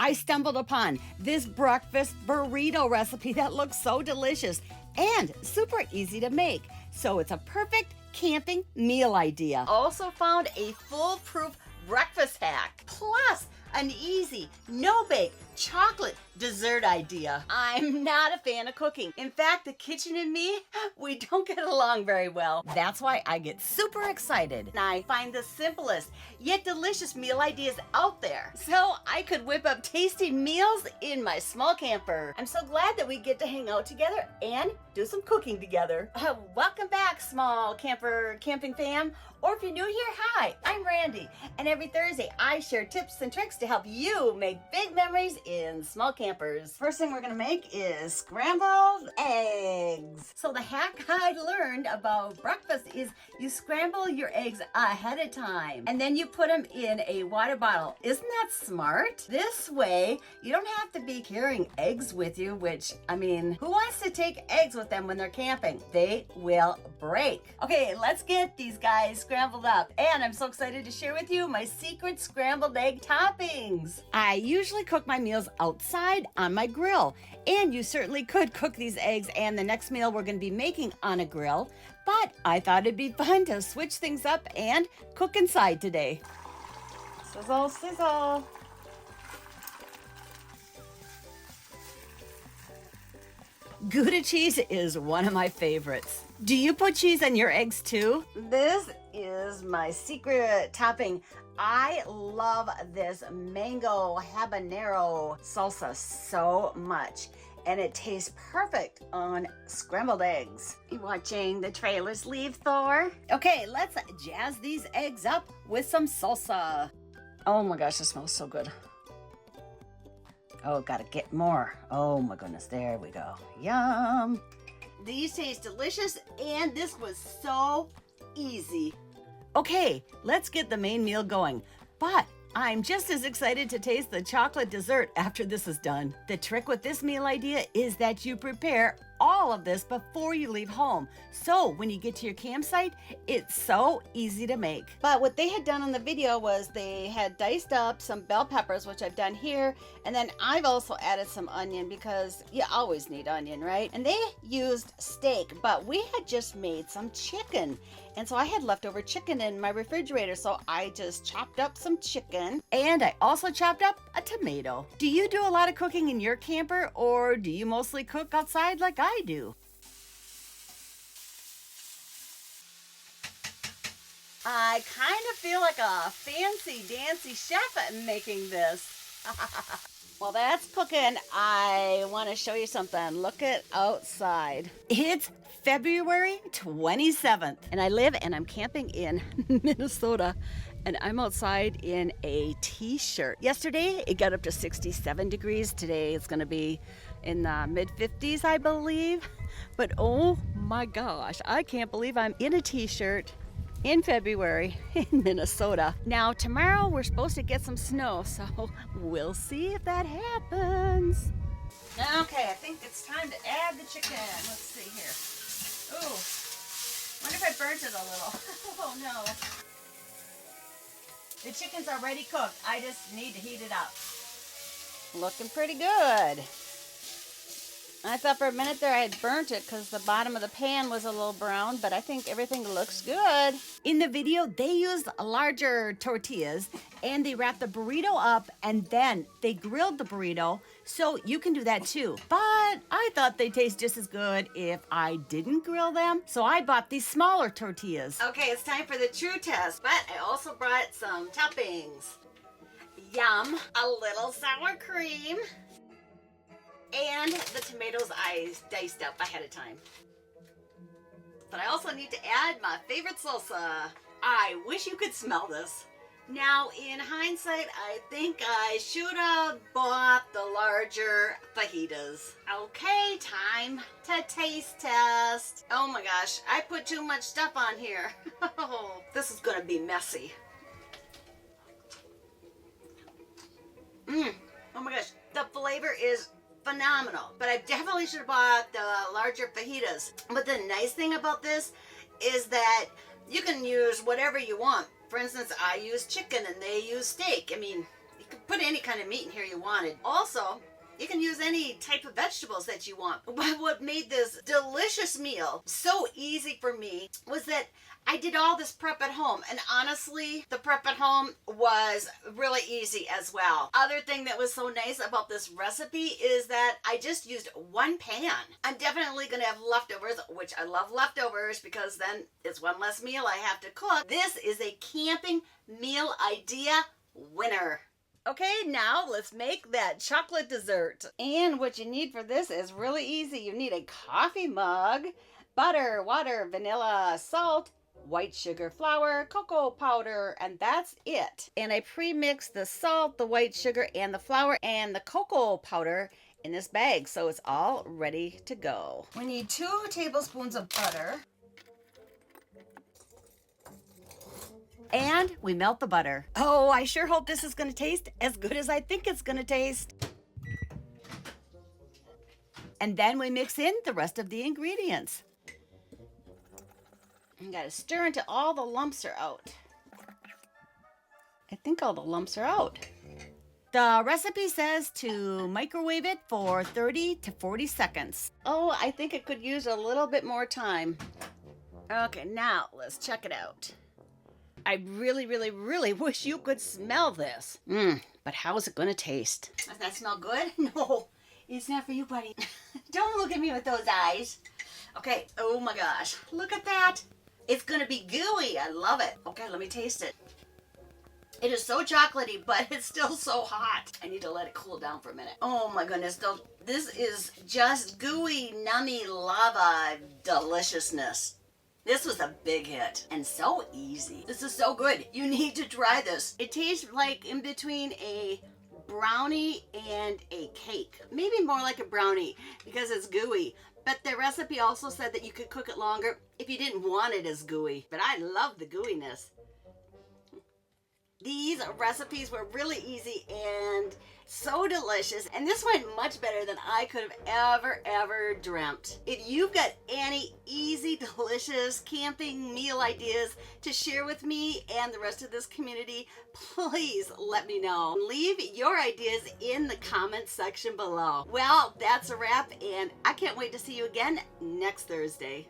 I stumbled upon this breakfast burrito recipe that looks so delicious and super easy to make. So it's a perfect camping meal idea. Also found a foolproof breakfast hack, plus an easy, no-bake chocolate dessert idea. I'm not a fan of cooking. In fact, the kitchen and me, we don't get along very well. That's why I get super excited and I find the simplest yet delicious meal ideas out there, so I could whip up tasty meals in my small camper. I'm so glad that we get to hang out together and do some cooking together. Welcome back, small camper camping fam. Or if you're new here, hi, I'm Randy, and every Thursday I share tips and tricks to help you make big memories in small campers. First thing we're gonna make is scrambled eggs. So the hack I learned about breakfast is you scramble your eggs ahead of time and then you put them in a water bottle. Isn't that smart? This way you don't have to be carrying eggs with you, which, I mean, who wants to take eggs with them when they're camping? They will break. Okay, let's get these guys scrambled up, and I'm so excited to share with you my secret scrambled egg toppings. I usually cook my meals outside on my grill, and you certainly could cook these eggs and the next meal we're going to be making on a grill, but I thought it'd be fun to switch things up and cook inside today. Sizzle, sizzle. Gouda cheese is one of my favorites. Do you put cheese on your eggs too? This is my secret topping. I love this mango habanero salsa so much, and it tastes perfect on scrambled eggs. You watching the trailers leave, Thor? Okay, let's jazz these eggs up with some salsa. Oh my gosh, it smells so good. Oh, gotta get more. Oh my goodness, there we go. Yum. These taste delicious, and this was so easy. Okay, let's get the main meal going. But I'm just as excited to taste the chocolate dessert after this is done. The trick with this meal idea is that you prepare all of this before you leave home. So when you get to your campsite, it's so easy to make. But what they had done on the video was they had diced up some bell peppers, which I've done here. And then I've also added some onion because you always need onion, right? And they used steak, but we had just made some chicken. And so I had leftover chicken in my refrigerator. So I just chopped up some chicken, and I also chopped up a tomato. Do you do a lot of cooking in your camper, or do you mostly cook outside like I do? I kind of feel like a fancy dancy chef at making this. While that's cooking, I want to show you something. Look at outside. It's February 27th, and I live and I'm camping in Minnesota, and I'm outside in a t-shirt. Yesterday, it got up to 67 degrees. Today, it's going to be in the mid-50s, I believe. But oh my gosh, I can't believe I'm in a t-shirt in February in Minnesota. Now, tomorrow we're supposed to get some snow, so we'll see if that happens. Okay, I think it's time to add the chicken. Let's see here. Ooh, wonder if I burnt it a little. Oh no. The chicken's already cooked. I just need to heat it up. Looking pretty good. I thought for a minute there I had burnt it because the bottom of the pan was a little brown, but I think everything looks good. In the video, they used larger tortillas and they wrapped the burrito up and then they grilled the burrito, so you can do that too. But I thought they taste just as good if I didn't grill them, so I bought these smaller tortillas. Okay, it's time for the true test, but I also brought some toppings. Yum, a little sour cream, and the tomatoes I diced up ahead of time. But I also need to add my favorite salsa. I wish you could smell this. Now, in hindsight, I think I should have bought the larger fajitas. Okay, time to taste test. Oh my gosh, I put too much stuff on here. Oh, this is gonna be messy. Oh my gosh, the flavor is phenomenal, but I definitely should have bought the larger fajitas. But the nice thing about this is that you can use whatever you want. For instance, I use chicken and they use steak. I mean, you could put any kind of meat in here you wanted. Also, you can use any type of vegetables that you want. But what made this delicious meal so easy for me was that I did all this prep at home, and honestly, the prep at home was really easy as well. Other thing that was so nice about this recipe is that I just used one pan. I'm definitely gonna have leftovers, which I love leftovers because then it's one less meal I have to cook. This is a camping meal idea winner. Okay, now let's make that chocolate dessert. And what you need for this is really easy. You need a coffee mug, butter, water, vanilla, salt, white sugar, flour, cocoa powder, and that's it. And I pre-mixed the salt, the white sugar, and the flour, and the cocoa powder in this bag, so it's all ready to go. We need 2 tablespoons of butter. And we melt the butter. Oh, I sure hope this is gonna taste as good as I think it's gonna taste. And then we mix in the rest of the ingredients. You gotta stir until all the lumps are out. I think all the lumps are out. The recipe says to microwave it for 30 to 40 seconds. Oh, I think it could use a little bit more time. Okay, now let's check it out. I really, really, really wish you could smell this. But how is it gonna taste? Does that smell good? No, it's not for you, buddy. Don't look at me with those eyes. Okay, oh my gosh, look at that. It's gonna be gooey. I love it. Okay, let me taste it. It is so chocolatey, but it's still so hot. I need to let it cool down for a minute. Oh my goodness, this is just gooey, nummy lava deliciousness. This was a big hit and so easy. This is so good. You need to try this. It tastes like in between a brownie and a cake. Maybe more like a brownie because it's gooey. But the recipe also said that you could cook it longer if you didn't want it as gooey. But I love the gooiness. These recipes were really easy and so delicious. And this went much better than I could have ever dreamt. If you've got any easy, delicious camping meal ideas to share with me and the rest of this community, please let me know. Leave your ideas in the comments section below. Well, that's a wrap, and I can't wait to see you again next Thursday.